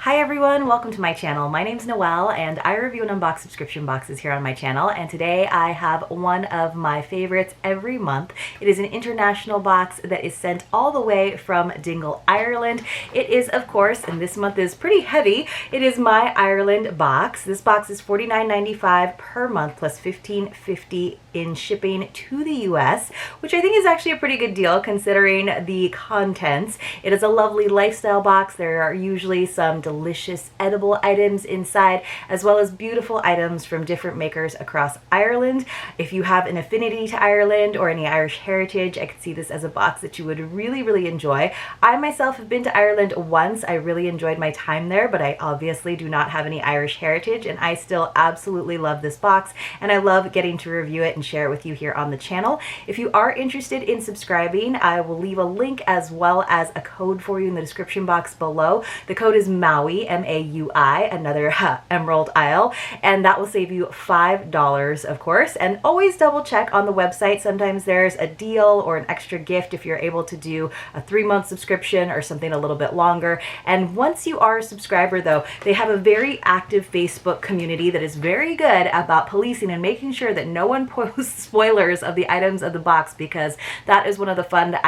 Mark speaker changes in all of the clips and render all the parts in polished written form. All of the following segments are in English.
Speaker 1: Hi everyone, welcome to my channel. My name's Noelle and I review and unbox subscription boxes here on my channel, and today I have one of my favorites every month. It is an international box that is sent all the way from Dingle, Ireland. It is, of course, and this month is pretty heavy, it is my Ireland box. This box is $49.95 per month plus $15.50 in shipping to the US, which I think is actually a pretty good deal considering the contents. It is a lovely lifestyle box. There are usually some delicious edible items inside, as well as beautiful items from different makers across Ireland. If you have an affinity to Ireland or any Irish heritage, I could see this as a box that you would really enjoy. I myself have been to Ireland once. I really enjoyed my time there, but I obviously do not have any Irish heritage, and I still absolutely love this box, and I love getting to review it and share it with you here on the channel. If you are interested in subscribing, I will leave a link as well as a code for you in the description box below. The code is MAUI, M-A-U-I, another Emerald Isle, and that will save you $5, of course. And always double check on the website. Sometimes there's a deal or an extra gift if you're able to do a 3-month subscription or something a little bit longer. And once you are a subscriber, though, they have a very active Facebook community that is very good about policing and making sure that no one posts spoilers of the items of the box, because that is one of the fun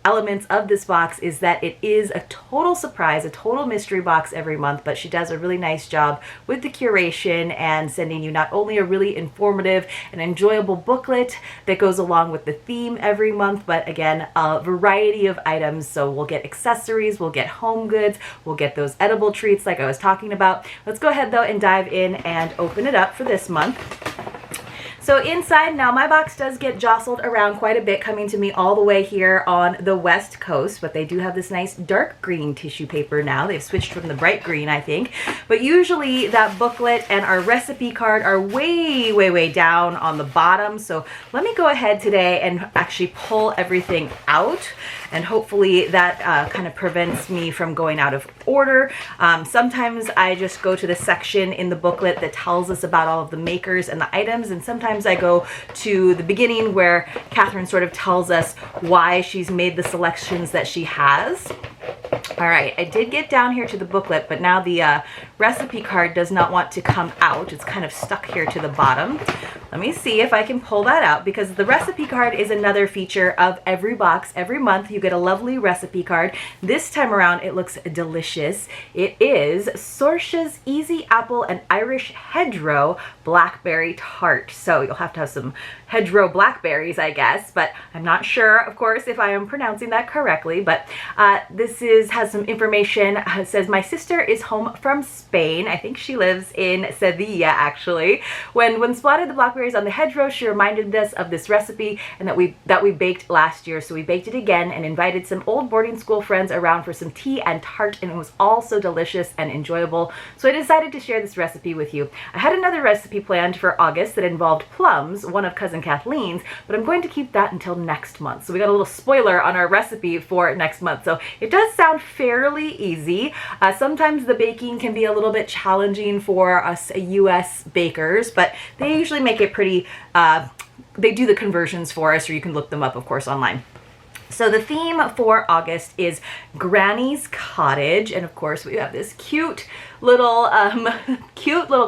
Speaker 1: elements of this box, is that it is a total surprise, a total mystery box every month, but she does a really nice job with the curation and sending you not only a really informative and enjoyable booklet that goes along with the theme every month, but again, a variety of items. So we'll get accessories, we'll get home goods, we'll get those edible treats like I was talking about. Let's go ahead though and dive in and open it up for this month. So inside, now my box does get jostled around quite a bit coming to me all the way here on the West Coast, but they do have this nice dark green tissue paper now. They've switched from the bright green, I think. But usually that booklet and our recipe card are way down on the bottom. So let me go ahead today and actually pull everything out, and hopefully that kind of prevents me from going out of order. Sometimes I just go to the section in the booklet that tells us about all of the makers and the items, and sometimes I go to the beginning where Catherine sort of tells us why she's made the selections that she has. All right, I did get down here to the booklet, but now the recipe card does not want to come out. It's kind of stuck here to the bottom. Let me see if I can pull that out, because the recipe card is another feature of every box. Every month you get a lovely recipe card. This time around it looks delicious. It is Sorcha's Easy Apple and Irish Hedgerow Blackberry Tart. So you'll have to have some hedgerow blackberries, I guess, but I'm not sure, of course, if I am pronouncing that correctly. But this has some information. It says, my sister is home from Spain. I think she lives in Sevilla, actually. When spotted the blackberries on the hedgerow, she reminded us of this recipe and that we baked last year. So we baked it again and invited some old boarding school friends around for some tea and tart, and it was all so delicious and enjoyable. So I decided to share this recipe with you. I had another recipe planned for August that involved plums, one of Cousin Kathleen's, but I'm going to keep that until next month. So we got a little spoiler on our recipe for next month. So it does sound fairly easy. Sometimes the baking can be a little bit challenging for us US bakers, but they usually make it pretty, they do the conversions for us, or you can look them up, of course, online. So the theme for August is Granny's Cottage, and of course we have this cute little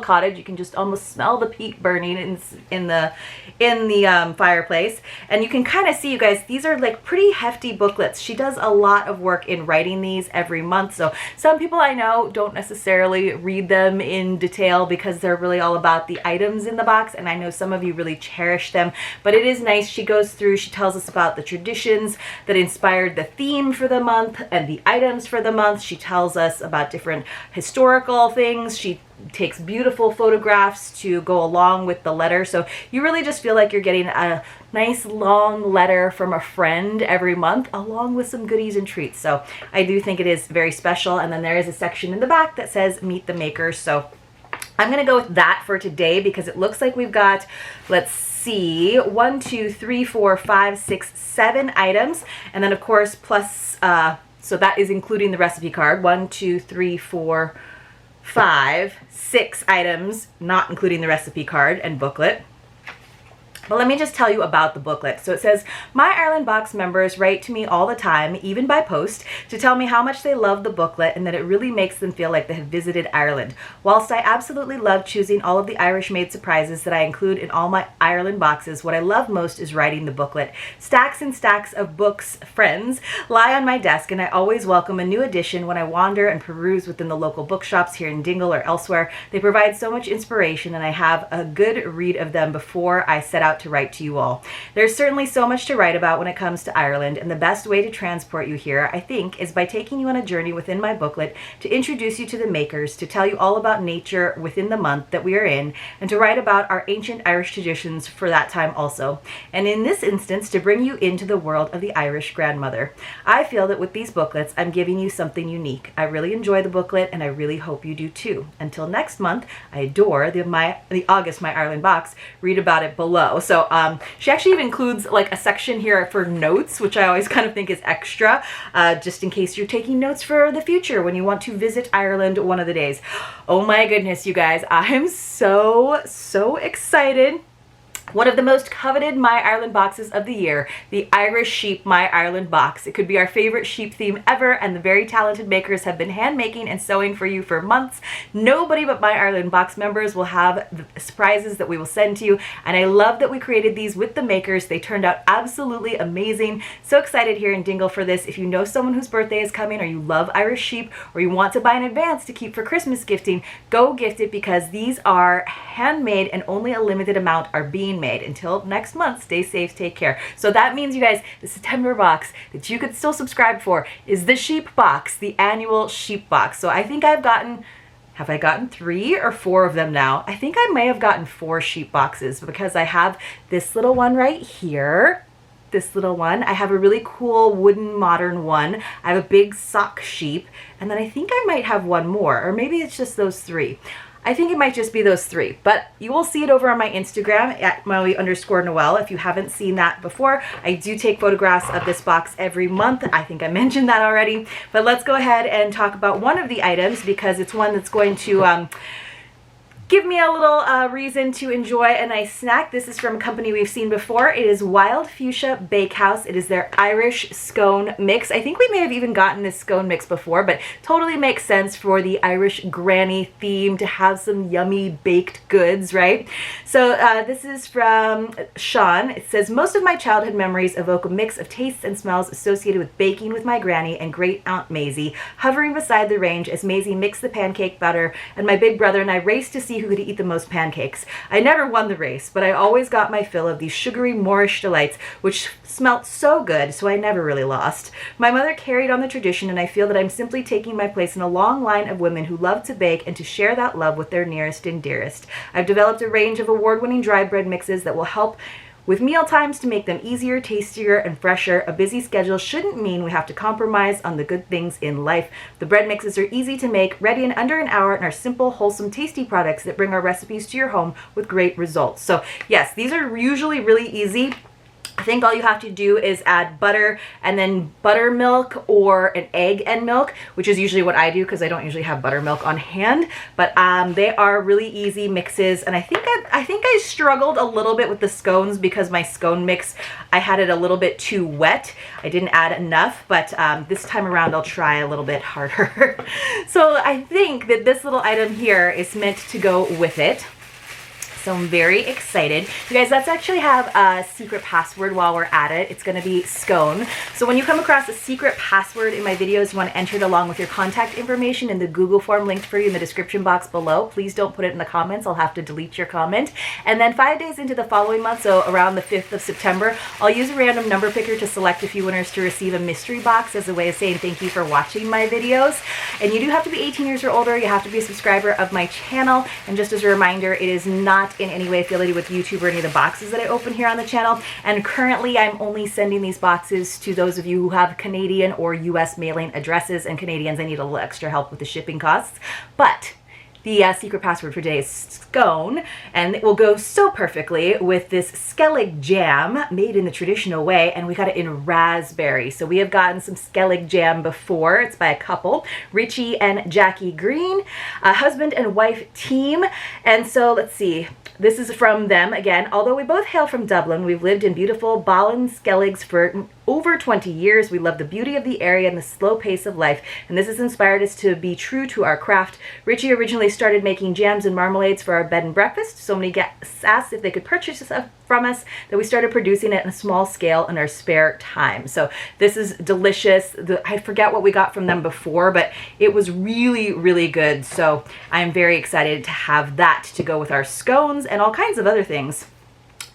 Speaker 1: cottage. You can just almost smell the peat burning in the fireplace, and you can kind of see, you guys, these are like pretty hefty booklets. She does a lot of work in writing these every month, so some people I know don't necessarily read them in detail because they're really all about the items in the box, and I know some of you really cherish them, but it is nice. She goes through, she tells us about the traditions that inspired the theme for the month and the items for the month. She tells us about different historical things. She takes beautiful photographs to go along with the letter. So you really just feel like you're getting a nice long letter from a friend every month, along with some goodies and treats. So I do think it is very special. And then there is a section in the back that says Meet the Makers. So I'm going to go with that for today, because it looks like we've got, let's see, 1, 2, 3, 4, 5, 6, 7 items. And then of course, plus, so that is including the recipe card. 1, 2, 3, 4, 5, 6 items, not including the recipe card and booklet. But let me just tell you about the booklet. So it says, my Ireland Box members write to me all the time, even by post, to tell me how much they love the booklet and that it really makes them feel like they have visited Ireland. Whilst I absolutely love choosing all of the Irish-made surprises that I include in all my Ireland boxes, what I love most is writing the booklet. Stacks and stacks of books, friends, lie on my desk, and I always welcome a new edition when I wander and peruse within the local bookshops here in Dingle or elsewhere. They provide so much inspiration, and I have a good read of them before I set out to write to you all. There's certainly so much to write about when it comes to Ireland, and the best way to transport you here, I think, is by taking you on a journey within my booklet to introduce you to the makers, to tell you all about nature within the month that we are in, and to write about our ancient Irish traditions for that time also. And in this instance, to bring you into the world of the Irish grandmother. I feel that with these booklets, I'm giving you something unique. I really enjoy the booklet, and I really hope you do too. Until next month, I adore the August My Ireland Box. Read about it below. So she actually even includes like a section here for notes, which I always kind of think is extra, just in case you're taking notes for the future when you want to visit Ireland one of the days. Oh my goodness, you guys, I'm so excited. One of the most coveted My Ireland boxes of the year, the Irish Sheep My Ireland box. It could be our favorite sheep theme ever, and the very talented makers have been hand making and sewing for you for months. Nobody but My Ireland Box members will have the surprises that we will send to you, and I love that we created these with the makers. They turned out absolutely amazing. So excited here in Dingle for this. If you know someone whose birthday is coming, or you love Irish sheep, or you want to buy in advance to keep for Christmas gifting, go gift it, because these are handmade and only a limited amount are being made. Until next month, stay safe, take care. So that means, you guys, the September box that you could still subscribe for is the sheep box, the annual sheep box. So I think have I gotten 3 or 4 of them now? I think I may have gotten 4 sheep boxes, because I have this little one right here. This little one. I have a really cool wooden modern one. I have a big sock sheep, and then I think I might have one more, or maybe it's just those 3. I think it might just be those 3, but you will see it over on my Instagram at Maui_Noel. If you haven't seen that before, I do take photographs of this box every month. I think I mentioned that already, but let's go ahead and talk about one of the items, because it's one that's going to give me a little reason to enjoy a nice snack. This is from a company we've seen before. It is Wild Fuchsia Bakehouse. It is their Irish scone mix. I think we may have even gotten this scone mix before, but totally makes sense for the Irish granny theme to have some yummy baked goods, right? So this is from Sean. It says, most of my childhood memories evoke a mix of tastes and smells associated with baking with my granny and great Aunt Maisie, hovering beside the range as Maisie mixed the pancake batter, and my big brother and I raced to see who could eat the most pancakes. I never won the race, but I always got my fill of these sugary Moorish delights, which smelt so good, so I never really lost. My mother carried on the tradition, and I feel that I'm simply taking my place in a long line of women who love to bake and to share that love with their nearest and dearest. I've developed a range of award-winning dry bread mixes that will help with meal times to make them easier, tastier, and fresher. A busy schedule shouldn't mean we have to compromise on the good things in life. The bread mixes are easy to make, ready in under an hour, and are simple, wholesome, tasty products that bring our recipes to your home with great results. So yes, these are usually really easy. I think all you have to do is add butter and then buttermilk or an egg and milk, which is usually what I do because I don't usually have buttermilk on hand. But they are really easy mixes, and I think I struggled a little bit with the scones because my scone mix, I had it a little bit too wet. I didn't add enough, but this time around I'll try a little bit harder. So I think that this little item here is meant to go with it. So I'm very excited. You guys, let's actually have a secret password while we're at it. It's going to be scone. So when you come across a secret password in my videos, you want to enter it along with your contact information in the Google form linked for you in the description box below. Please don't put it in the comments. I'll have to delete your comment. And then 5 days into the following month, so around the 5th of September, I'll use a random number picker to select a few winners to receive a mystery box as a way of saying thank you for watching my videos. And you do have to be 18 years or older. You have to be a subscriber of my channel. And just as a reminder, it is not in any way affiliated with YouTube or any of the boxes that I open here on the channel. And currently I'm only sending these boxes to those of you who have Canadian or US mailing addresses, and Canadians, I need a little extra help with the shipping costs. But The secret password for today is scone, and it will go so perfectly with this skellig jam made in the traditional way, and we got it in raspberry. So we have gotten some skellig jam before. It's by a couple, Richie and Jackie Green, a husband and wife team. And so let's see. This is from them again. Although we both hail from Dublin, we've lived in beautiful Ballinskelligs for over 20 years. We love the beauty of the area and the slow pace of life, and this has inspired us to be true to our craft. Richie originally started making jams and marmalades for our bed and breakfast. So many guests asked if they could purchase this from us that we started producing it on a small scale in our spare time. So this is delicious. I forget what we got from them before, but it was really, really good. So I'm very excited to have that to go with our scones and all kinds of other things.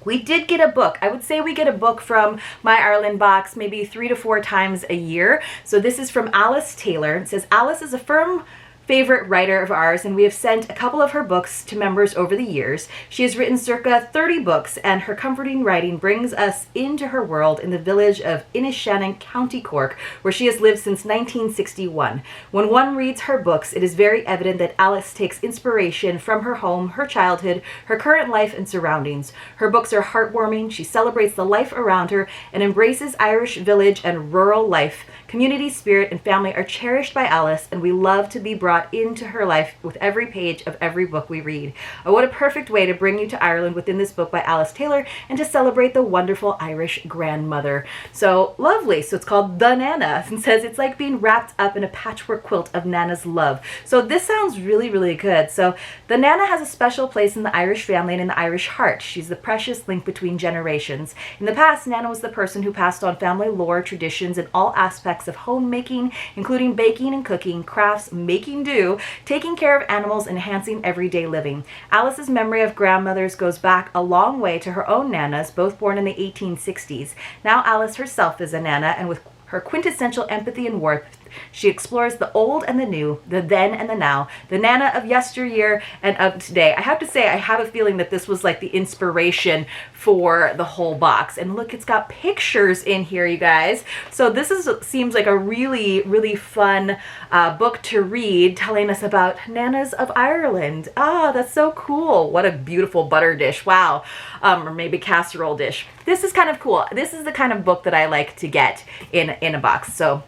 Speaker 1: We did get a book. I would say we get a book from My Ireland box maybe 3 to 4 times a year. So this is from Alice Taylor. It says, Alice is a firm favorite writer of ours, and we have sent a couple of her books to members over the years. She has written circa 30 books, and her comforting writing brings us into her world in the village of Inishannon, County Cork, where she has lived since 1961. When one reads her books, it is very evident that Alice takes inspiration from her home, her childhood, her current life and surroundings. Her books are heartwarming. She celebrates the life around her and embraces Irish village and rural life. Community, spirit, and family are cherished by Alice, and we love to be brought into her life with every page of every book we read. Oh, what a perfect way to bring you to Ireland within this book by Alice Taylor and to celebrate the wonderful Irish grandmother. So lovely. So it's called The Nana, and says it's like being wrapped up in a patchwork quilt of Nana's love. So this sounds really, really good. So the Nana has a special place in the Irish family and in the Irish heart. She's the precious link between generations. In the past, Nana was the person who passed on family lore, traditions, and all aspects of homemaking, including baking and cooking, crafts, making do, taking care of animals, enhancing everyday living. Alice's memory of grandmothers goes back a long way to her own nanas, both born in the 1860s. Now Alice herself is a nana, and with her quintessential empathy and warmth, she explores the old and the new, the then and the now, the Nana of yesteryear and of today. I have to say, I have a feeling that this was like the inspiration for the whole box. And look, it's got pictures in here, you guys. So this seems like a really, really fun book to read, telling us about Nanas of Ireland. Ah, that's so cool. What a beautiful butter dish. Wow. Or maybe casserole dish. This is kind of cool. This is the kind of book that I like to get in a box. So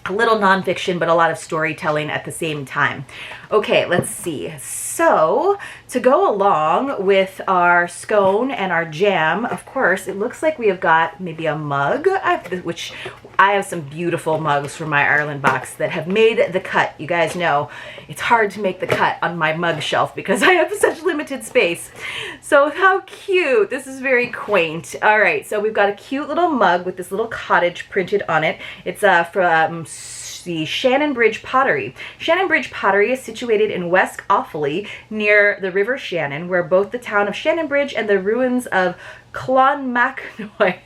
Speaker 1: a little nonfiction, but a lot of storytelling at the same time. Okay, let's see. So to go along with our scone and our jam, of course, it looks like we have got maybe a mug, which I have some beautiful mugs from my Ireland box that have made the cut. You guys know it's hard to make the cut on my mug shelf because I have such limited space. So how cute. This is very quaint. All right, so we've got a cute little mug with this little cottage printed on it. It's from the Shannonbridge Pottery. Shannonbridge Pottery is situated in West Offaly near the River Shannon, where both the town of Shannonbridge and the ruins of Clonmacnoise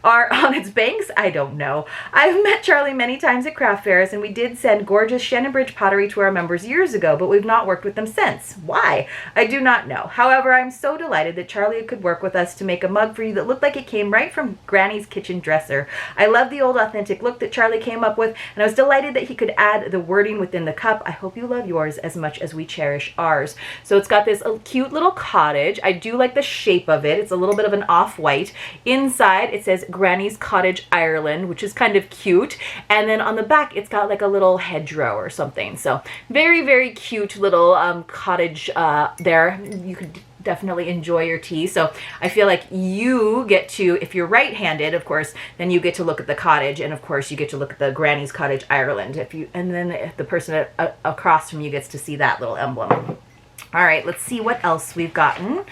Speaker 1: are on its banks. I don't know. I've met Charlie many times at craft fairs, and we did send gorgeous Shannonbridge pottery to our members years ago, but we've not worked with them since. Why? I do not know. However, I'm so delighted that Charlie could work with us to make a mug for you that looked like it came right from Granny's kitchen dresser. I love the old authentic look that Charlie came up with, and I was delighted that he could add the wording within the cup. I hope you love yours as much as we cherish ours. So it's got this cute little cottage. I do like the shape of it. It's a little bit of an off-white. Inside it says Granny's Cottage, Ireland, which is kind of cute. And then on the back it's got like a little hedgerow or something. So very, very cute little cottage there. You could definitely enjoy your tea. So I feel like you get to, if you're right-handed, of course, then you get to look at the cottage, and of course you get to look at the Granny's Cottage, Ireland. And then the person across from you gets to see that little emblem. All right, let's see what else we've gotten.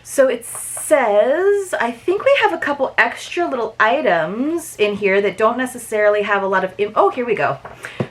Speaker 1: So it says, I think we have a couple extra little items in here that don't necessarily have a lot of, oh, here we go.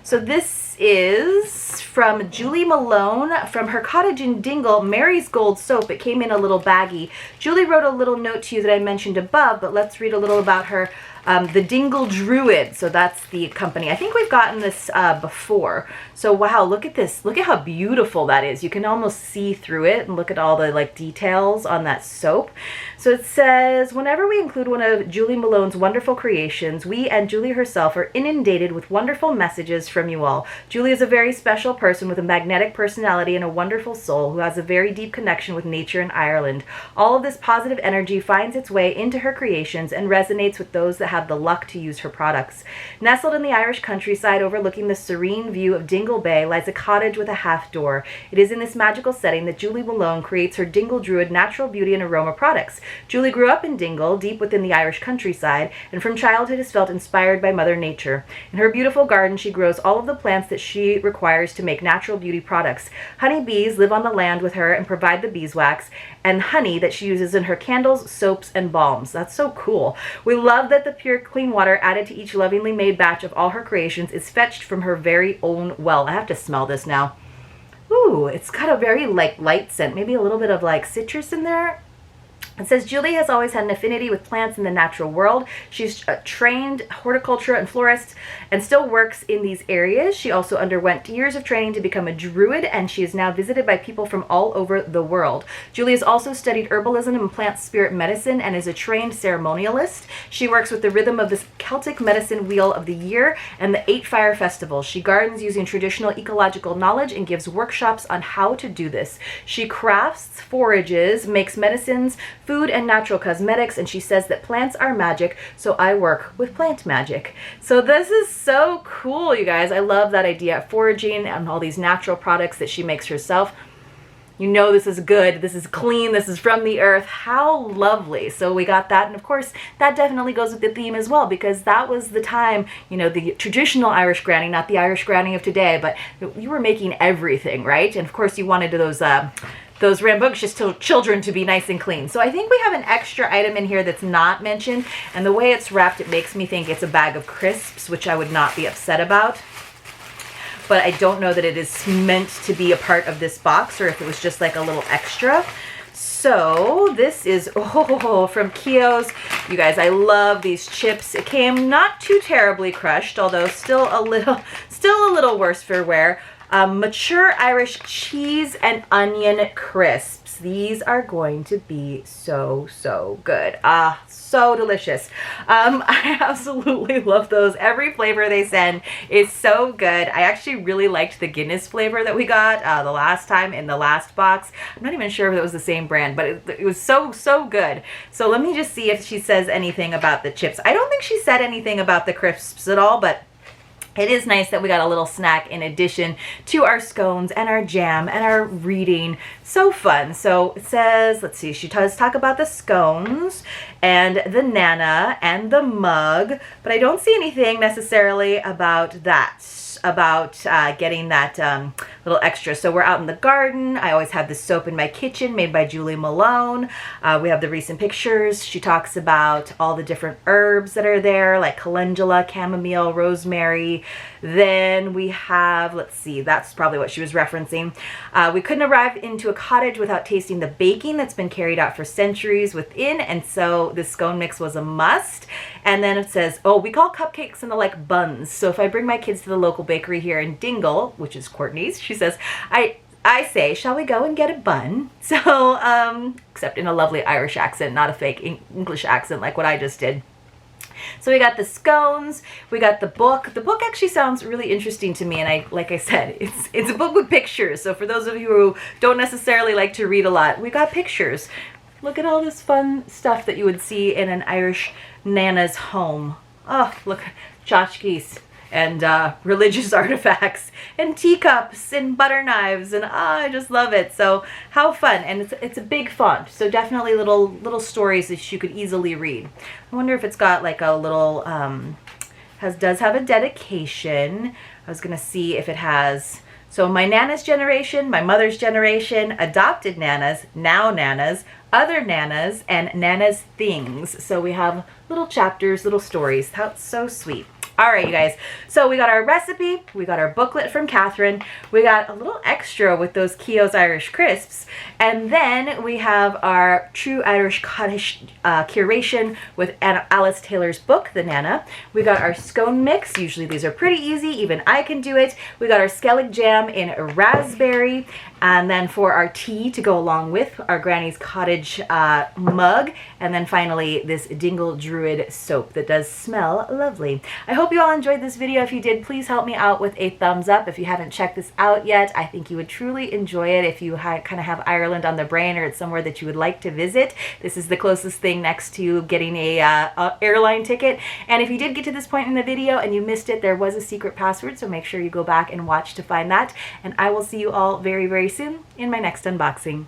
Speaker 1: So this is from Julie Malone from her cottage in Dingle, Mary's Gold Soap. It came in a little baggie. Julie wrote a little note to you that I mentioned above, but let's read a little about her The Dingle Druid, so that's the company. I think we've gotten this before. So wow, look at this. Look at how beautiful that is. You can almost see through it, and look at all the like details on that soap. So it says, whenever we include one of Julie Malone's wonderful creations, we and Julie herself are inundated with wonderful messages from you all. Julie is a very special person with a magnetic personality and a wonderful soul who has a very deep connection with nature in Ireland. All of this positive energy finds its way into her creations and resonates with those that have the luck to use her products. Nestled in the Irish countryside overlooking the serene view of Dingle Bay lies a cottage with a half door. It is in this magical setting that Julie Malone creates her Dingle Druid natural beauty and aroma products. Julie grew up in Dingle, deep within the Irish countryside, and from childhood has felt inspired by Mother Nature. In her beautiful garden, she grows all of the plants that she requires to make natural beauty products. Honey bees live on the land with her and provide the beeswax and honey that she uses in her candles, soaps, and balms. That's so cool. We love that the pure, clean water added to each lovingly made batch of all her creations is fetched from her very own well. I have to smell this now. Ooh, it's got a very like light scent, maybe a little bit of like citrus in there. It says, Julie has always had an affinity with plants in the natural world. She's a trained horticulturist and florist and still works in these areas. She also underwent years of training to become a druid, and she is now visited by people from all over the world. Julie has also studied herbalism and plant spirit medicine and is a trained ceremonialist. She works with the rhythm of the Celtic medicine wheel of the year and the 8 Fire Festival. She gardens using traditional ecological knowledge and gives workshops on how to do this. She crafts, forages, makes medicines, food, and natural cosmetics, and she says that plants are magic, so I work with plant magic. So this is so cool, you guys. I love that idea of foraging and all these natural products that she makes herself. You know this is good, this is clean, this is from the earth. How lovely. So we got that, and of course that definitely goes with the theme as well, because that was the time, you know, the traditional Irish granny, not the Irish granny of today, but you were making everything, right? And of course you wanted those rambunctious children to be nice and clean. So I think we have an extra item in here that's not mentioned, and the way it's wrapped, it makes me think it's a bag of crisps, which I would not be upset about. But I don't know that it is meant to be a part of this box, or if it was just like a little extra. So this is from Kio's. You guys, I love these chips. It came not too terribly crushed, although still a little worse for wear. Mature Irish cheese and onion crisps. These are going to be so good. So delicious. I absolutely love those. Every flavor they send is so good. I actually really liked the Guinness flavor that we got the last time in the last box. I'm not even sure if it was the same brand, but it was so good. So let me just see if she says anything about the chips. I don't think she said anything about the crisps at all, but it is nice that we got a little snack in addition to our scones and our jam and our reading. So fun. So it says, let's see, she does talk about the scones and the Nana and the mug, but I don't see anything necessarily about that, about getting that little extra. So we're out in the garden. I always have this soap in my kitchen made by Julie Malone. We have the recent pictures. She talks about all the different herbs that are there, like calendula, chamomile, rosemary. Then we have, let's see, that's probably what she was referencing. We couldn't arrive into a cottage without tasting the baking that's been carried out for centuries within, and so this scone mix was a must. And then it says, oh, we call cupcakes and the like buns. So if I bring my kids to the local bakery here in Dingle, which is Courtney's, she says, I say, shall we go and get a bun? So, except in a lovely Irish accent, not a fake English accent like what I just did. So we got the scones, we got the book. The book actually sounds really interesting to me, and like I said, it's a book with pictures. So for those of you who don't necessarily like to read a lot, we got pictures. Look at all this fun stuff that you would see in an Irish Nana's home. Oh, look, tchotchkes and religious artifacts and teacups and butter knives, and I just love it. So how fun. And it's a big font, so definitely little stories that you could easily read. I wonder if it's got like a little does have a dedication. I was gonna see if it has, so my Nana's generation, my mother's generation, adopted Nanas, now Nanas, other Nanas, and Nana's things. So we have little chapters, little stories. That's so sweet. All right, you guys. So we got our recipe, we got our booklet from Catherine, we got a little extra with those Keogh's Irish crisps, and then we have our True Irish Cottage curation with Alice Taylor's book, The Nana. We got our scone mix. Usually these are pretty easy. Even I can do it. We got our Skellig jam in raspberry. And then for our tea to go along with our Granny's Cottage mug. And then finally this Dingle Druid soap that does smell lovely. I hope you all enjoyed this video. If you did, please help me out with a thumbs up. If you haven't checked this out yet, I think you would truly enjoy it. If you kind of have Ireland on the brain or it's somewhere that you would like to visit, this is the closest thing next to getting a airline ticket. And if you did get to this point in the video and you missed it, there was a secret password, so make sure you go back and watch to find that. And I will see you all very, very soon in my next unboxing.